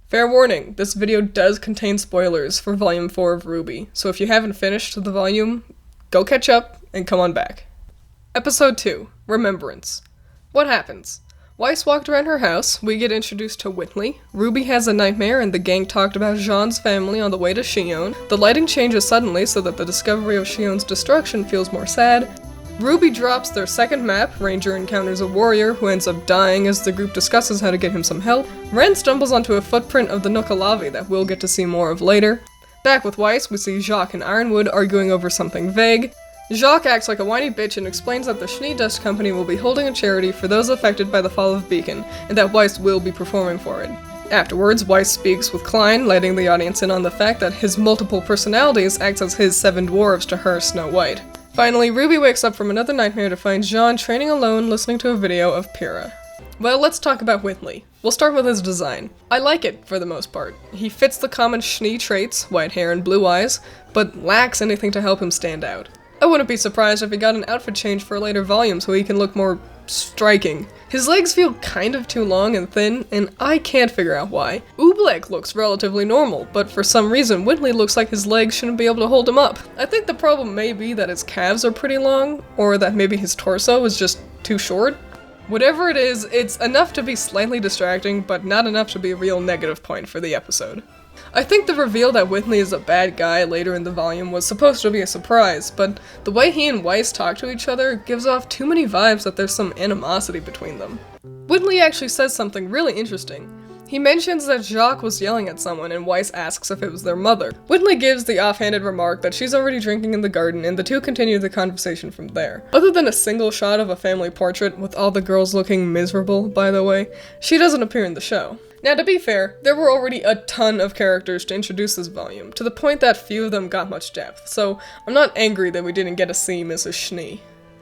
Fair warning, this video does contain spoilers for Volume 4 of RWBY, so if you haven't finished the volume, go catch up and come on back. Episode 2, Remembrance. What happens? Weiss walked around her house, we get introduced to Whitley, RWBY has a nightmare and the gang talked about Jean's family on the way to Xion, the lighting changes suddenly so that the discovery of Xion's destruction feels more sad, RWBY drops their second map, Ranger encounters a warrior who ends up dying as the group discusses how to get him some help, Ren stumbles onto a footprint of the Nuka-Lavi that we'll get to see more of later. Back with Weiss, we see Jacques and Ironwood arguing over something vague. Jacques acts like a whiny bitch and explains that the Schnee Dust Company will be holding a charity for those affected by the fall of Beacon, and that Weiss will be performing for it. Afterwards, Weiss speaks with Klein, letting the audience in on the fact that his multiple personalities acts as his 7 dwarves to her Snow White. Finally, RWBY wakes up from another nightmare to find Jean training alone listening to a video of Pyrrha. Well, let's talk about Whitley. We'll start with his design. I like it, for the most part. He fits the common Schnee traits, white hair and blue eyes, but lacks anything to help him stand out. I wouldn't be surprised if he got an outfit change for a later volume so he can look more striking. His legs feel kind of too long and thin, and I can't figure out why. Oobleck looks relatively normal, but for some reason Whitley looks like his legs shouldn't be able to hold him up. I think the problem may be that his calves are pretty long, or that maybe his torso is just too short. Whatever it is, it's enough to be slightly distracting, but not enough to be a real negative point for the episode. I think the reveal that Whitley is a bad guy later in the volume was supposed to be a surprise, but the way he and Weiss talk to each other gives off too many vibes that there's some animosity between them. Whitley actually says something really interesting. He mentions that Jacques was yelling at someone and Weiss asks if it was their mother. Whitley gives the offhanded remark that she's already drinking in the garden and the two continue the conversation from there. Other than a single shot of a family portrait, with all the girls looking miserable, by the way, she doesn't appear in the show. Now, to be fair, there were already a ton of characters to introduce this volume, to the point that few of them got much depth, so I'm not angry that we didn't get to see Mrs. Schnee.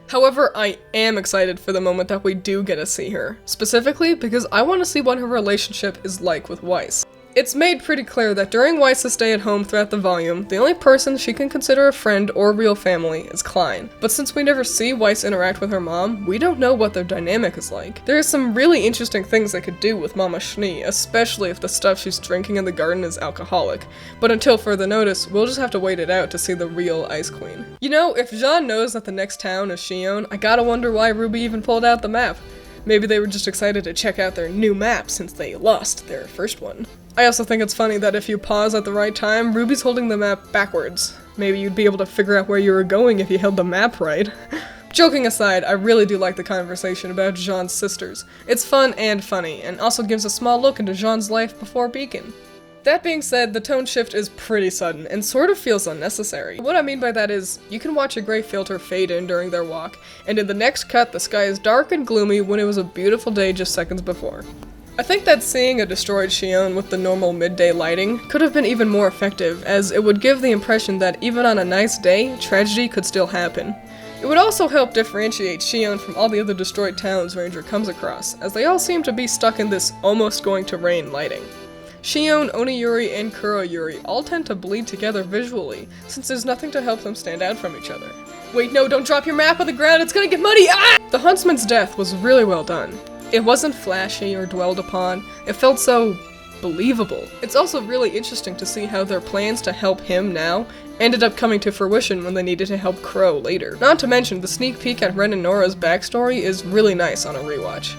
However, I am excited for the moment that we do get to see her, specifically because I want to see what her relationship is like with Weiss. It's made pretty clear that during Weiss's stay at home throughout the volume, the only person she can consider a friend or real family is Klein. But since we never see Weiss interact with her mom, we don't know what their dynamic is like. There are some really interesting things they could do with Mama Schnee, especially if the stuff she's drinking in the garden is alcoholic. But until further notice, we'll just have to wait it out to see the real Ice Queen. You know, if Jean knows that the next town is Xion, I gotta wonder why RWBY even pulled out the map. Maybe they were just excited to check out their new map since they lost their first one. I also think it's funny that if you pause at the right time, RWBY's holding the map backwards. Maybe you'd be able to figure out where you were going if you held the map right. Joking aside, I really do like the conversation about Jean's sisters. It's fun and funny, and also gives a small look into Jean's life before Beacon. That being said, the tone shift is pretty sudden, and sort of feels unnecessary. What I mean by that is, you can watch a gray filter fade in during their walk, and in the next cut the sky is dark and gloomy when it was a beautiful day just seconds before. I think that seeing a destroyed Xion with the normal midday lighting could have been even more effective, as it would give the impression that even on a nice day, tragedy could still happen. It would also help differentiate Xion from all the other destroyed towns Ranger comes across, as they all seem to be stuck in this almost going to rain lighting. Xion, Oniyuri, and Kuroyuri all tend to bleed together visually, since there's nothing to help them stand out from each other. Wait, no, don't drop your map on the ground, it's gonna get muddy! Ah! The huntsman's death was really well done. It wasn't flashy or dwelled upon, it felt so believable. It's also really interesting to see how their plans to help him now ended up coming to fruition when they needed to help Crow later. Not to mention, the sneak peek at Ren and Nora's backstory is really nice on a rewatch.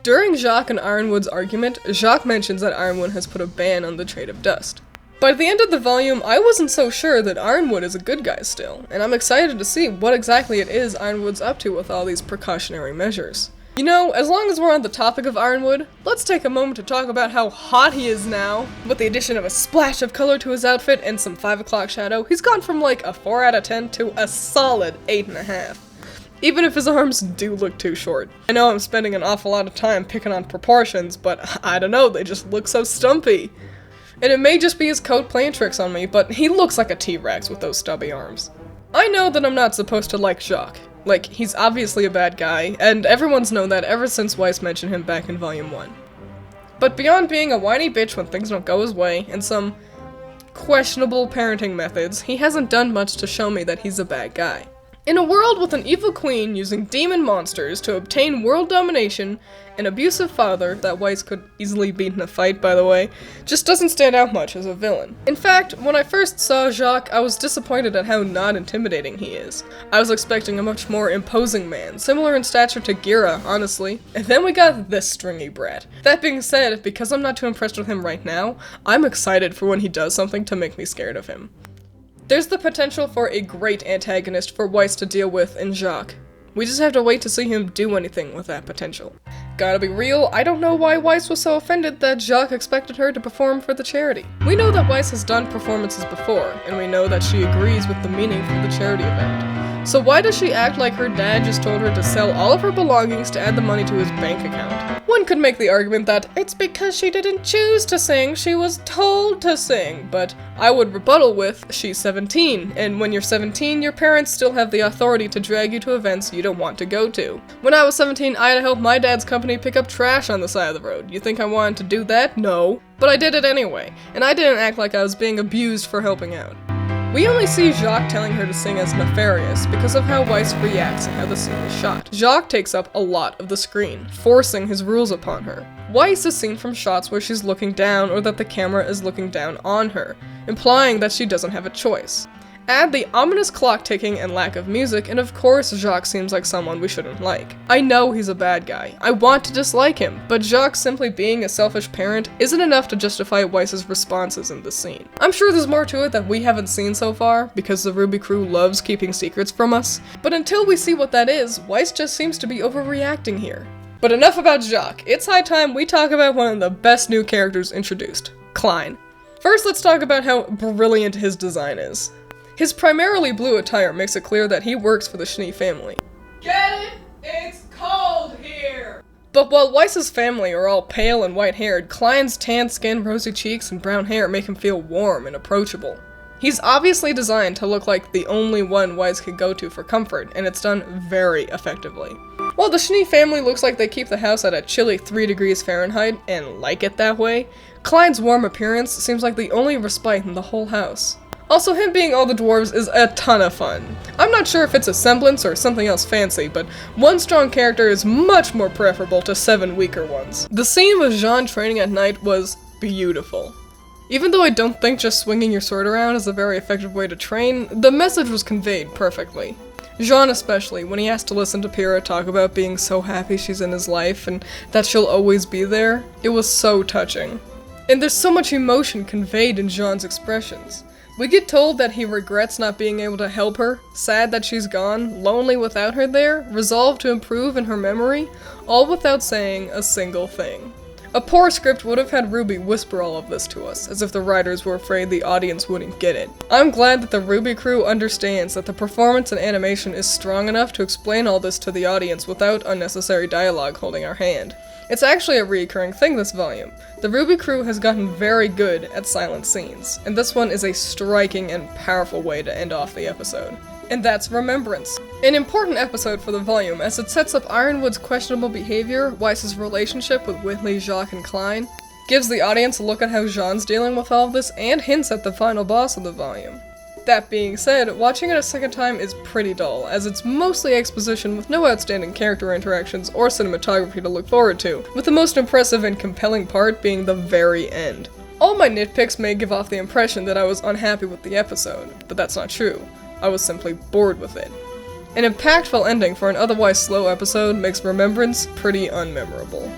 During Jacques and Ironwood's argument, Jacques mentions that Ironwood has put a ban on the trade of dust. By the end of the volume, I wasn't so sure that Ironwood is a good guy still, and I'm excited to see what exactly it is Ironwood's up to with all these precautionary measures. You know, as long as we're on the topic of Ironwood, let's take a moment to talk about how hot he is now. With the addition of a splash of color to his outfit and some 5 o'clock shadow, he's gone from like a 4 out of 10 to a solid 8.5. Even if his arms do look too short. I know I'm spending an awful lot of time picking on proportions, but I don't know, they just look so stumpy. And it may just be his coat playing tricks on me, but he looks like a T-Rex with those stubby arms. I know that I'm not supposed to like Jacques. Like, he's obviously a bad guy, and everyone's known that ever since Weiss mentioned him back in Volume 1. But beyond being a whiny bitch when things don't go his way, and some questionable parenting methods, he hasn't done much to show me that he's a bad guy. In a world with an evil queen using demon monsters to obtain world domination, an abusive father, that Weiss could easily beat in a fight by the way, just doesn't stand out much as a villain. In fact, when I first saw Jacques, I was disappointed at how not intimidating he is. I was expecting a much more imposing man, similar in stature to Gira, honestly. And then we got this stringy brat. That being said, because I'm not too impressed with him right now, I'm excited for when he does something to make me scared of him. There's the potential for a great antagonist for Weiss to deal with in Jacques. We just have to wait to see him do anything with that potential. Gotta be real, I don't know why Weiss was so offended that Jacques expected her to perform for the charity. We know that Weiss has done performances before, and we know that she agrees with the meaning for the charity event. So why does she act like her dad just told her to sell all of her belongings to add the money to his bank account? One could make the argument that it's because she didn't choose to sing, she was told to sing, but I would rebuttal with, she's 17, and when you're 17, your parents still have the authority to drag you to events you don't want to go to. When I was 17, I had to help my dad's company pick up trash on the side of the road. You think I wanted to do that? No. But I did it anyway, and I didn't act like I was being abused for helping out. We only see Jacques telling her to sing as nefarious because of how Weiss reacts and how the scene is shot. Jacques takes up a lot of the screen, forcing his rules upon her. Weiss is seen from shots where she's looking down or that the camera is looking down on her, implying that she doesn't have a choice. Add the ominous clock ticking and lack of music, and of course Jacques seems like someone we shouldn't like. I know he's a bad guy. I want to dislike him, but Jacques simply being a selfish parent isn't enough to justify Weiss's responses in this scene. I'm sure there's more to it that we haven't seen so far, because the RWBY crew loves keeping secrets from us, but until we see what that is, Weiss just seems to be overreacting here. But enough about Jacques. It's high time we talk about one of the best new characters introduced, Klein. First, let's talk about how brilliant his design is. His primarily blue attire makes it clear that he works for the Schnee family. Get it? It's cold here! But while Weiss's family are all pale and white-haired, Klein's tan skin, rosy cheeks, and brown hair make him feel warm and approachable. He's obviously designed to look like the only one Weiss could go to for comfort, and it's done very effectively. While the Schnee family looks like they keep the house at a chilly 3 degrees Fahrenheit, and like it that way, Klein's warm appearance seems like the only respite in the whole house. Also, him being all the dwarves is a ton of fun. I'm not sure if it's a semblance or something else fancy, but one strong character is much more preferable to 7 weaker ones. The scene with Jean training at night was beautiful. Even though I don't think just swinging your sword around is a very effective way to train, the message was conveyed perfectly. Jean especially, when he has to listen to Pyrrha talk about being so happy she's in his life and that she'll always be there, it was so touching. And there's so much emotion conveyed in Jean's expressions. We get told that he regrets not being able to help her, sad that she's gone, lonely without her there, resolved to improve in her memory, all without saying a single thing. A poor script would have had RWBY whisper all of this to us, as if the writers were afraid the audience wouldn't get it. I'm glad that the RWBY crew understands that the performance and animation is strong enough to explain all this to the audience without unnecessary dialogue holding our hand. It's actually a recurring thing this volume. The RWBY crew has gotten very good at silent scenes, and this one is a striking and powerful way to end off the episode. And that's Remembrance. An important episode for the volume as it sets up Ironwood's questionable behavior, Weiss's relationship with Whitley, Jacques, and Klein, gives the audience a look at how Jean's dealing with all of this, and hints at the final boss of the volume. That being said, watching it a second time is pretty dull, as it's mostly exposition with no outstanding character interactions or cinematography to look forward to, with the most impressive and compelling part being the very end. All my nitpicks may give off the impression that I was unhappy with the episode, but that's not true. I was simply bored with it. An impactful ending for an otherwise slow episode makes Remembrance pretty unmemorable.